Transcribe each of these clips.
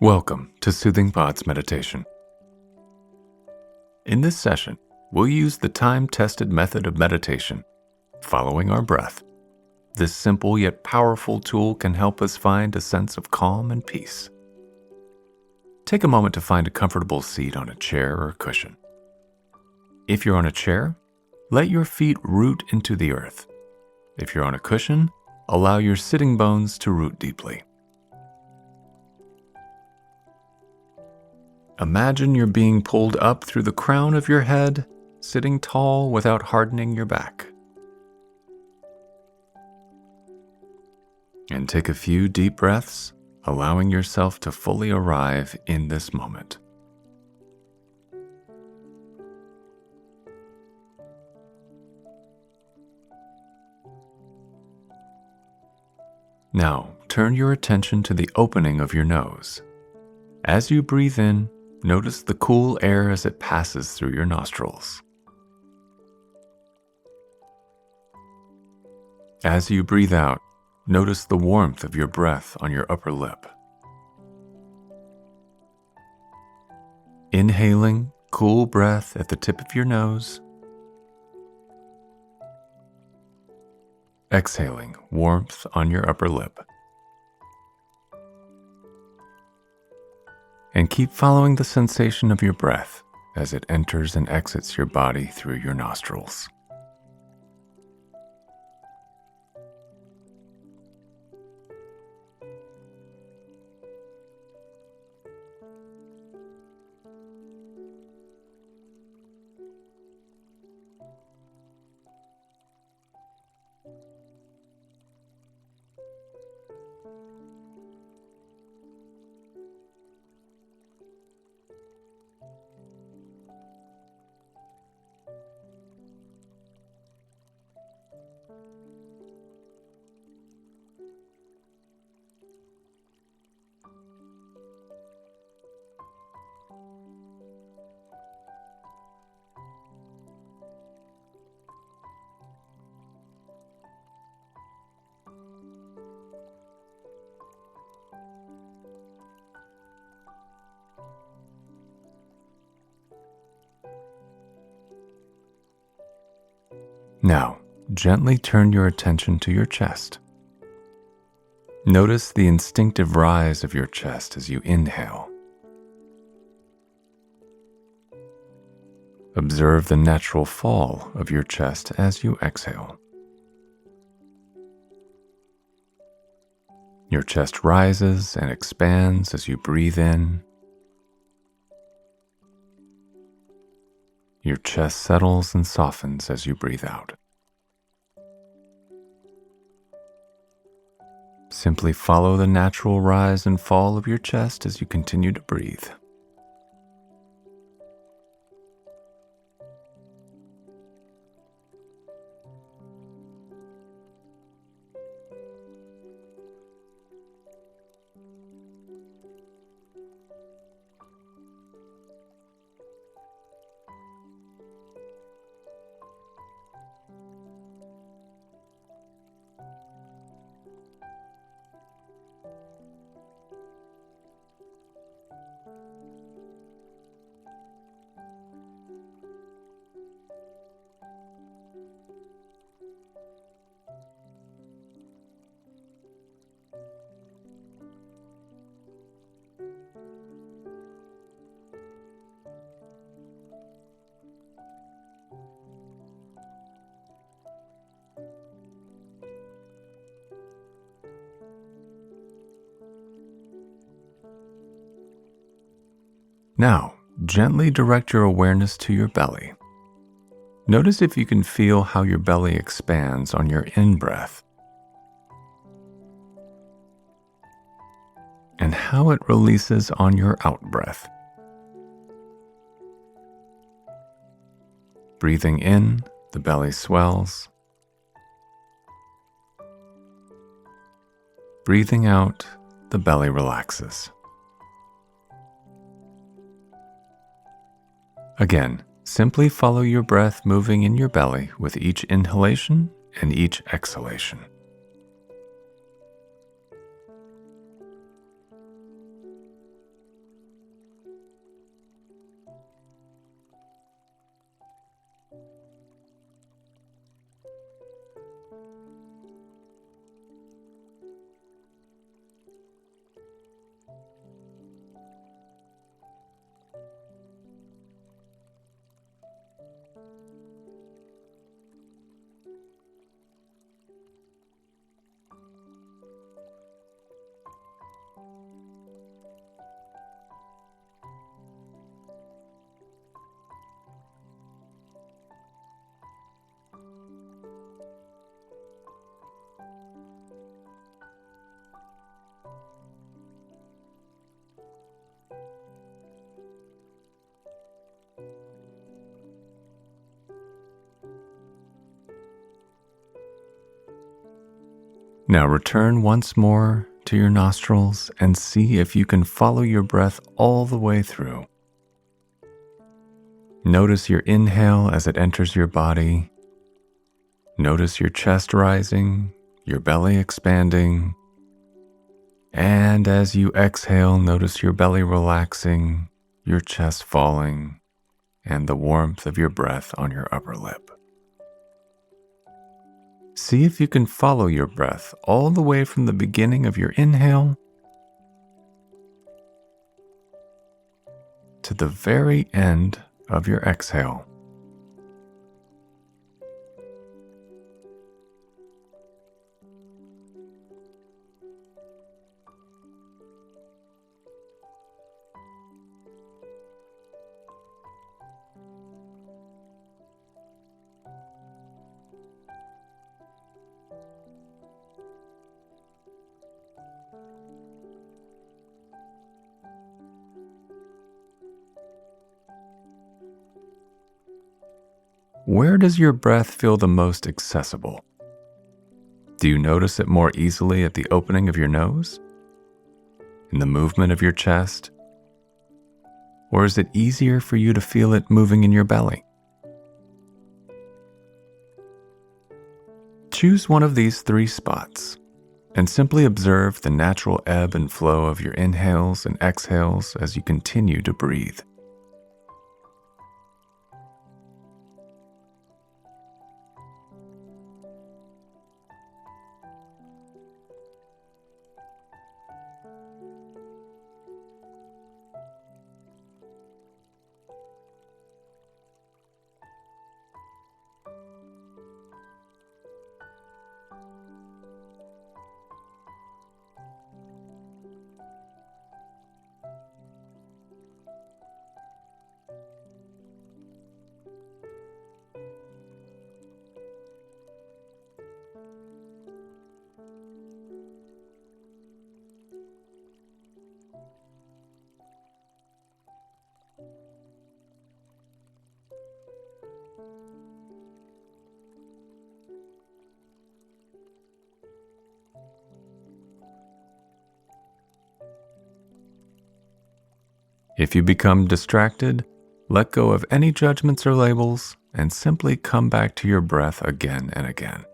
Welcome to Soothing Thoughts Meditation. In this session, we'll use the time-tested method of meditation, following our breath. This simple yet powerful tool can help us find a sense of calm and peace. Take a moment to find a comfortable seat on a chair or cushion. If you're on a chair, let your feet root into the earth. If you're on a cushion, allow your sitting bones to root deeply. Imagine you're being pulled up through the crown of your head, sitting tall without hardening your back. And take a few deep breaths, allowing yourself to fully arrive in this moment. Now, turn your attention to the opening of your nose. As you breathe in, notice the cool air as it passes through your nostrils. As you breathe out, notice the warmth of your breath on your upper lip. Inhaling cool breath at the tip of your nose. Exhaling warmth on your upper lip. And keep following the sensation of your breath as it enters and exits your body through your nostrils. Now, gently turn your attention to your chest. Notice the instinctive rise of your chest as you inhale. Observe the natural fall of your chest as you exhale. Your chest rises and expands as you breathe in. Your chest settles and softens as you breathe out. Simply follow the natural rise and fall of your chest as you continue to breathe. Now, gently direct your awareness to your belly. Notice if you can feel how your belly expands on your in-breath and how it releases on your out-breath. Breathing in, the belly swells. Breathing out, the belly relaxes. Again, simply follow your breath moving in your belly with each inhalation and each exhalation. Now return once more to your nostrils and see if you can follow your breath all the way through. Notice your inhale as it enters your body. Notice your chest rising, your belly expanding. And as you exhale, notice your belly relaxing, your chest falling, and the warmth of your breath on your upper lip. See if you can follow your breath all the way from the beginning of your inhale to the very end of your exhale. Where does your breath feel the most accessible? Do you notice it more easily at the opening of your nose? In the movement of your chest? Or is it easier for you to feel it moving in your belly? Choose one of these 3 spots and simply observe the natural ebb and flow of your inhales and exhales as you continue to breathe. If you become distracted, let go of any judgments or labels and simply come back to your breath again and again.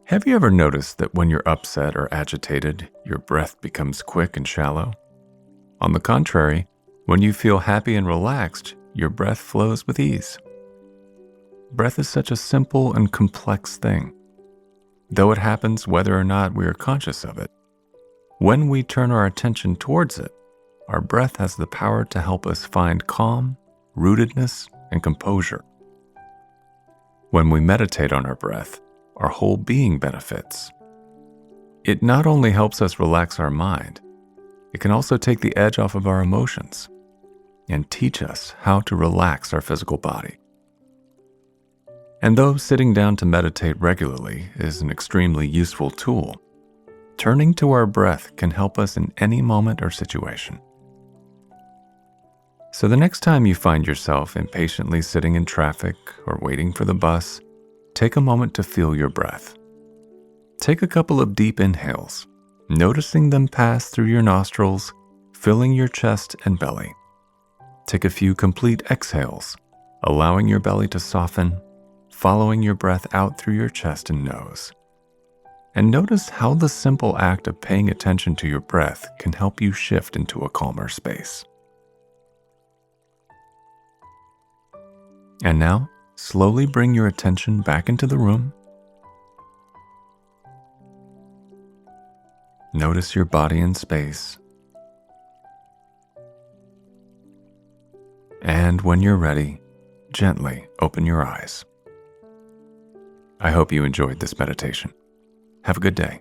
Have you ever noticed that when you're upset or agitated, your breath becomes quick and shallow? On the contrary, when you feel happy and relaxed, your breath flows with ease. Breath is such a simple and complex thing, though it happens whether or not we are conscious of it. When we turn our attention towards it, our breath has the power to help us find calm, rootedness, and composure. When we meditate on our breath, our whole being benefits. It not only helps us relax our mind, it can also take the edge off of our emotions and teach us how to relax our physical body. And though sitting down to meditate regularly is an extremely useful tool, turning to our breath can help us in any moment or situation. So the next time you find yourself impatiently sitting in traffic or waiting for the bus, take a moment to feel your breath. Take a couple of deep inhales, noticing them pass through your nostrils, filling your chest and belly. Take a few complete exhales, allowing your belly to soften, following your breath out through your chest and nose. And notice how the simple act of paying attention to your breath can help you shift into a calmer space. And now, slowly bring your attention back into the room. Notice your body in space. And when you're ready, gently open your eyes. I hope you enjoyed this meditation. Have a good day.